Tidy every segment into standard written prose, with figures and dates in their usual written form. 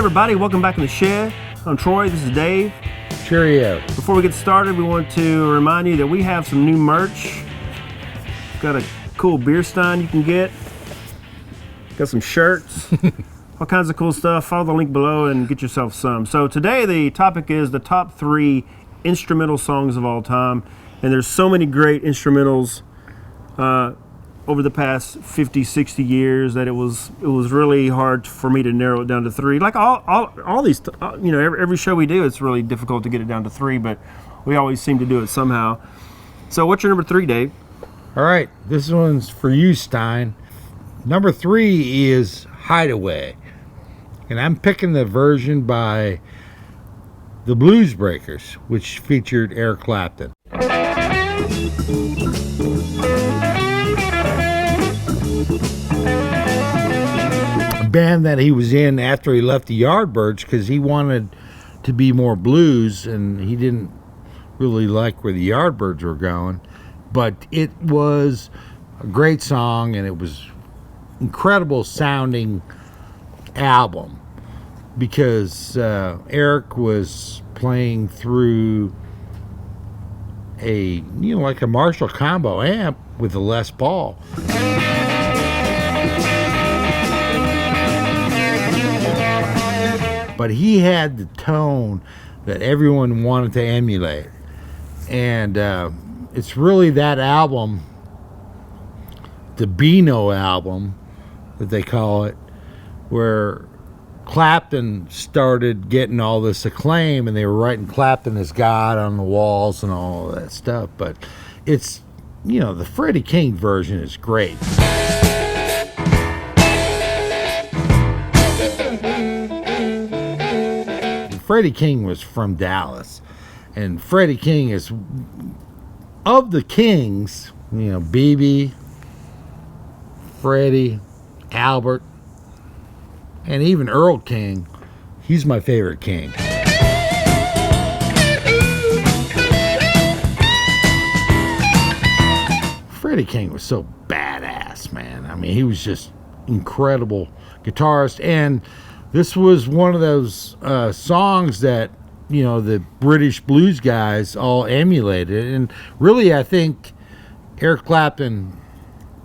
everybody, welcome back in the shed. I'm Troy, this is Dave. Cheerio. Before we get started, we want to remind you that we have some new merch. Got a cool beer stein you can get. Got some shirts. All kinds of cool stuff. Follow the link below and get yourself some. So today the topic is the top 3 instrumental songs of all time. And there's so many great instrumentals over the past 50, 60 years that it was really hard for me to narrow it down to 3. Like all these, every show we do, it's really difficult to get it down to 3, but we always seem to do it somehow. So what's your number 3, Dave? All right, this one's for you, Stein. Number 3 is Hideaway. And I'm picking the version by the Blues Breakers, which featured Eric Clapton. A band that he was in after he left the Yardbirds because he wanted to be more blues and he didn't really like where the Yardbirds were going. But it was a great song and it was incredible sounding album because Eric was playing through like a Marshall combo amp with a Les Paul. But he had the tone that everyone wanted to emulate. And it's really that album, the Beano album that they call it, where Clapton started getting all this acclaim and they were writing Clapton as God on the walls and all of that stuff. But it's, the Freddie King version is great. Freddie King was from Dallas, and Freddie King is of the Kings, B.B., Freddie, Albert, and even Earl King. He's my favorite King. Freddie King was so badass, man. I mean, he was just incredible guitarist, and this was one of those songs that the British blues guys all emulated. And really, I think Eric Clapton,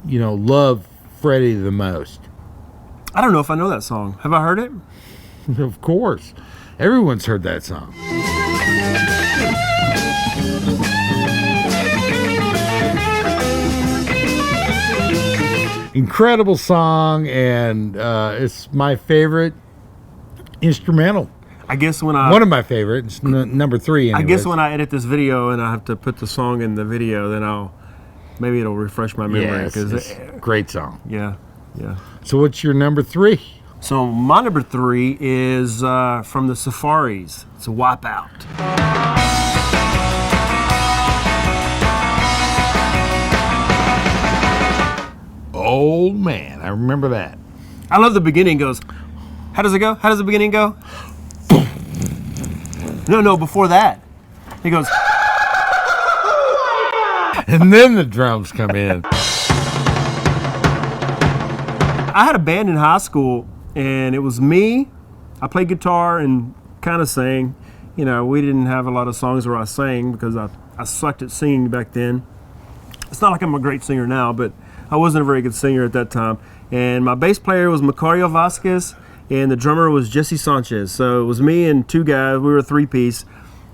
loved Freddie the most. I don't know if I know that song. Have I heard it? Of course. Everyone's heard that song. Incredible song, and it's my favorite instrumental. I guess one of my favorites, number 3. Anyways. I guess when I edit this video and I have to put the song in the video, then maybe it'll refresh my memory. Yeah, it's a great song. Yeah. So what's your number 3? So my number 3 is from the Safaris. It's a Wipeout. Oh man, I remember that. I love the beginning. Goes, how does it go? How does the beginning go? No, before that. He goes, and then the drums come in. I had a band in high school, and it was me. I played guitar and kind of sang. We didn't have a lot of songs where I sang because I sucked at singing back then. It's not like I'm a great singer now, but I wasn't a very good singer at that time. And my bass player was Macario Vasquez, and the drummer was Jesse Sanchez. So it was me and 2 guys. We were a 3-piece,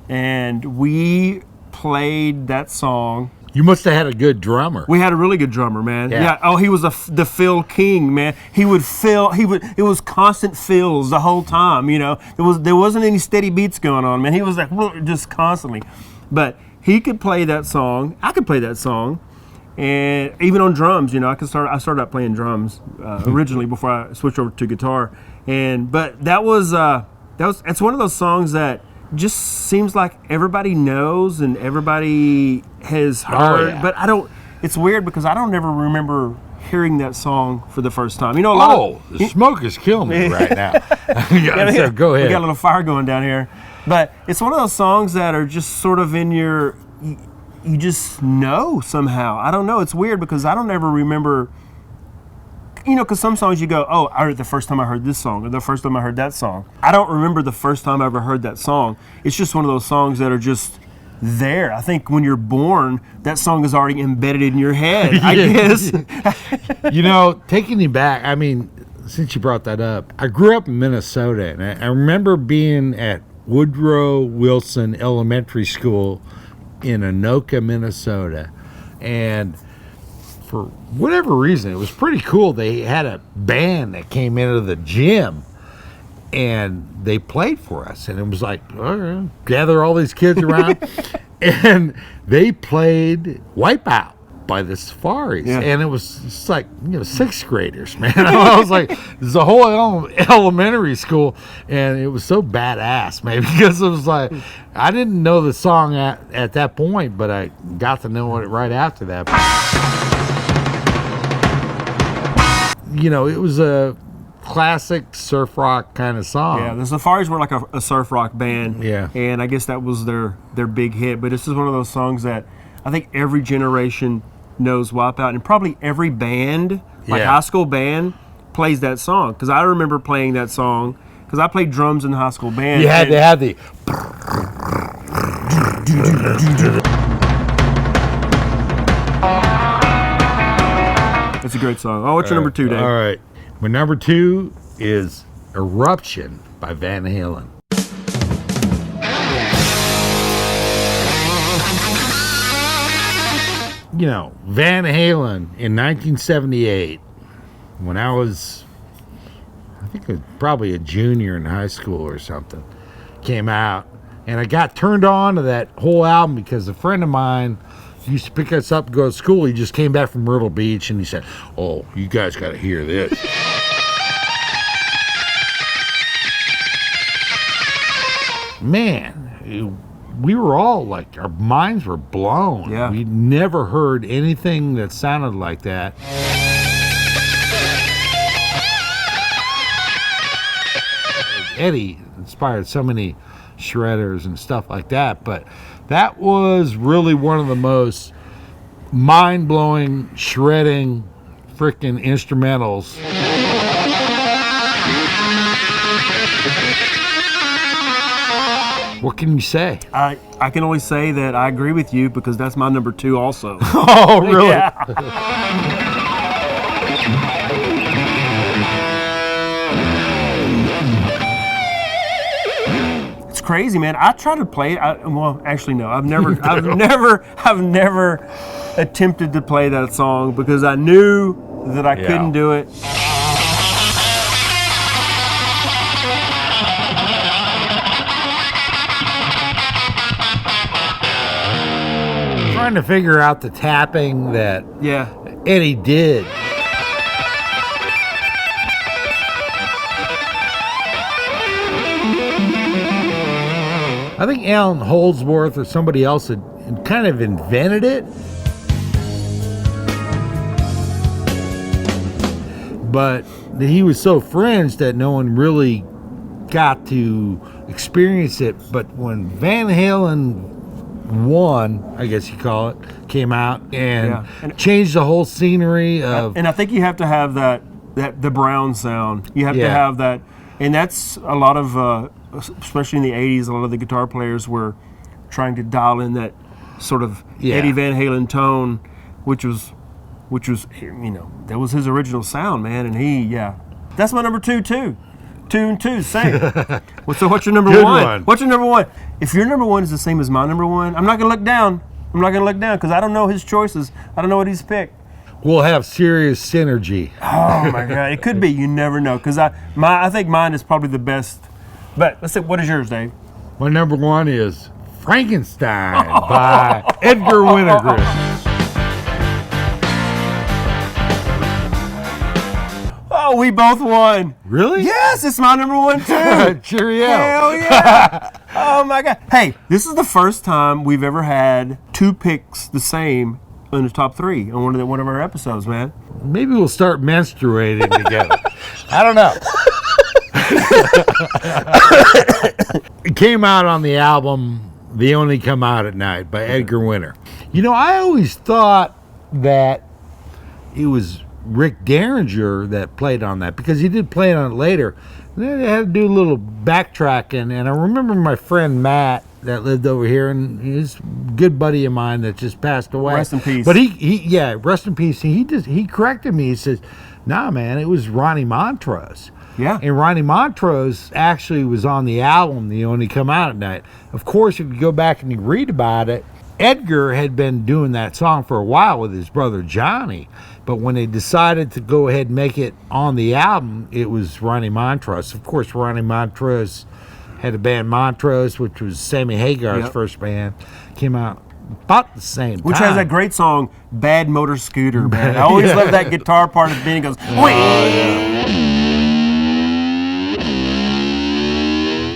and we played that song. You must have had a good drummer. We had a really good drummer, man. Yeah. Oh, he was the fill king, man. It was constant fills the whole time, There wasn't any steady beats going on, man. He was like just constantly. But he could play that song. I could play that song. And even on drums, I started out playing drums originally before I switched over to guitar. But it's one of those songs that just seems like everybody knows and everybody has heard. Yeah. But it's weird because I don't ever remember hearing that song for the first time. The smoke is killing me right now. So go ahead. We got a little fire going down here. But it's one of those songs that are just sort of in your, you just know somehow. I don't know. It's weird because I don't ever remember because some songs you go, oh, I heard it the first time I heard this song, or the first time I heard that song. I don't remember the first time I ever heard that song. It's just one of those songs that are just there. I think when you're born, that song is already embedded in your head, I guess. Taking you back, I mean, since you brought that up, I grew up in Minnesota, and I remember being at Woodrow Wilson Elementary School in Anoka, Minnesota, and for whatever reason, it was pretty cool. They had a band that came into the gym and they played for us. And it was like, all right, gather all these kids around. And they played Wipeout by the Safaris. Yeah. And it was just like, sixth graders, man. I was like, this is a whole elementary school. And it was so badass, man, because it was like, I didn't know the song at that point, but I got to know it right after that. It was a classic surf rock kind of song. Yeah, the Safaris were like a surf rock band. Yeah. And I guess that was their big hit. But this is one of those songs that I think every generation knows Wipeout. And probably every band, like high school band, plays that song. Because I remember playing that song. Because I played drums in the high school band. You had to have the... It's a great song. Oh, what's your number 2, Dave? All right. My number 2 is Eruption by Van Halen. Van Halen in 1978, when I was, I think it was probably a junior in high school or something, came out. And I got turned on to that whole album because a friend of mine used to pick us up and go to school. He just came back from Myrtle Beach and he said, oh, you guys got to hear this. Man, we were all like, our minds were blown. Yeah. We never heard anything that sounded like that. Eddie inspired so many shredders and stuff like that, but that was really one of the most mind-blowing shredding freaking instrumentals. What can you say? I can only say that I agree with you because that's my number 2 also. Oh, really? Yeah. It's crazy, man. I try to play it. Well, actually, no. I've never attempted to play that song because I knew that I couldn't do it. Trying to figure out the tapping that Eddie did. I think Alan Holdsworth or somebody else had kind of invented it. But he was so fringe that no one really got to experience it. But when Van Halen 1, I guess you call it, came out and changed the whole scenery of... And I think you have to have the Brown sound. You have to have that. And that's a lot of... especially in the 80s, a lot of the guitar players were trying to dial in that sort of Eddie Van Halen tone, which was, that was his original sound, man. And that's my number 2 too. 2 and 2, same. So what's your number 1? What's your number 1? If your number 1 is the same as my number 1, I'm not gonna look down. Because I don't know his choices. I don't know what he's picked. We'll have serious synergy. Oh my God, it could be. You never know. Because I think mine is probably the best. But let's see, what is yours, Dave? My number 1 is Frankenstein by Edgar Winter. Oh, we both won. Really? Yes, it's my number 1 too. Cheerio. Hell yeah. Oh my God. Hey, this is the first time we've ever had 2 picks the same in the top 3 on one of our episodes, man. Maybe we'll start menstruating together. I don't know. It came out on the album They Only Come Out at Night by Edgar Winter. I always thought that it was Rick Derringer that played on that, because he did play on it later. And then they had to do a little backtracking, and I remember my friend Matt that lived over here, and he's a good buddy of mine that just passed away. Rest in peace. But yeah, rest in peace. He corrected me. He says, "Nah, man, it was Ronnie Montrose." Yeah. And Ronnie Montrose actually was on the album, The Only Come Out at Night. Of course, if you go back and you read about it, Edgar had been doing that song for a while with his brother Johnny. But when they decided to go ahead and make it on the album, it was Ronnie Montrose. Of course, Ronnie Montrose had a band Montrose, which was Sammy Hagar's first band. Came out about the same time. Which has that great song, Bad Motor Scooter, man. I always love that guitar part at the beginning. It goes, wait.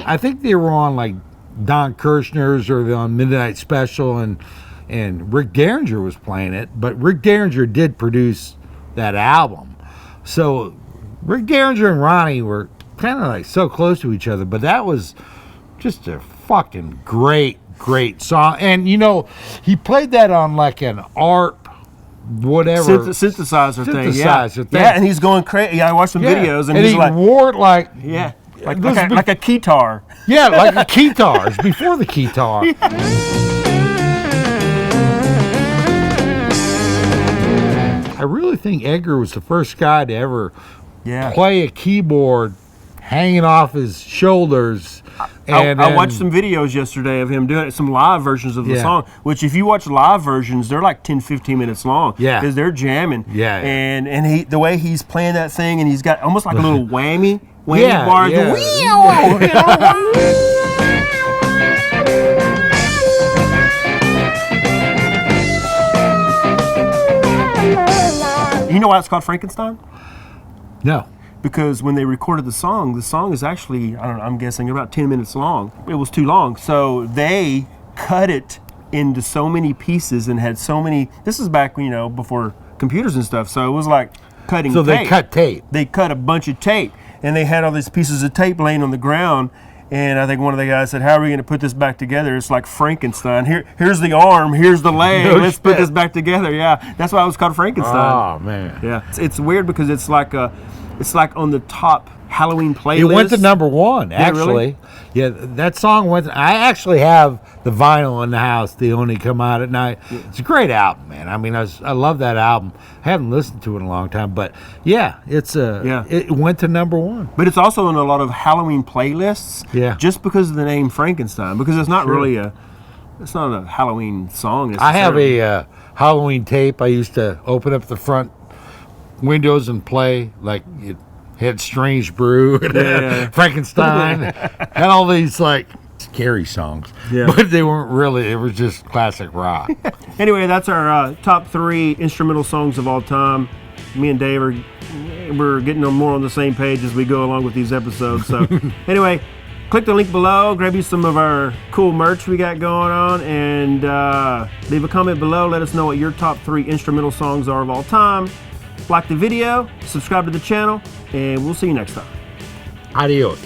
I think they were on like Don Kirshner's or on Midnight Special, and Rick Derringer was playing it, but Rick Derringer did produce that album. So Rick Derringer and Ronnie were kind of like so close to each other, but that was just a fucking great song. And you know, he played that on like an ARP whatever synthesizer thing. Thing. Yeah, and he's going crazy. Yeah, I watched some videos, and he's he like, wore it like like a keytar. Yeah, like a keytar. It's before the keytar. I really think Edgar was the first guy to ever play a keyboard hanging off his shoulders. And I watched some videos yesterday of him doing it, some live versions of the song, which if you watch live versions, they're like 10, 15 minutes long. Yeah. Because they're jamming. Yeah. And he, the way he's playing that thing, and he's got almost like a little whammy bars. You know why it's called Frankenstein? No. Because when they recorded the song is actually, I don't know, I'm guessing about 10 minutes long. It was too long. So they cut it into so many pieces and had so many, this is back, you know, before computers and stuff. So it was like cutting tape. So they cut tape. They cut a bunch of tape, and they had all these pieces of tape laying on the ground. And I think one of the guys said, "How are we going to put this back together? It's like Frankenstein. Here's the arm, here's the leg. Let's put this back together." Yeah, that's why it was called Frankenstein. Oh man. Yeah, it's weird because it's like on the top Halloween playlist. It went to #1, actually. Really? Yeah, that song went. I actually have the vinyl in the house. They Only Come Out at Night. Yeah. It's a great album, man. I mean, I love that album. I haven't listened to it in a long time, but yeah, it went to #1. But it's also in a lot of Halloween playlists. Yeah. Just because of the name Frankenstein, because it's not really it's not a Halloween song. I have a Halloween tape. I used to open up the front windows and play like it had Strange Brew and Frankenstein, had all these like scary songs, but they weren't really. It was just classic rock. Anyway, that's our top 3 instrumental songs of all time. Me and Dave we're getting more on the same page as we go along with these episodes. So anyway, click the link below, grab you some of our cool merch we got going on, and leave a comment below. Let us know what your top 3 instrumental songs are of all time. Like the video, subscribe to the channel, and we'll see you next time. Adios.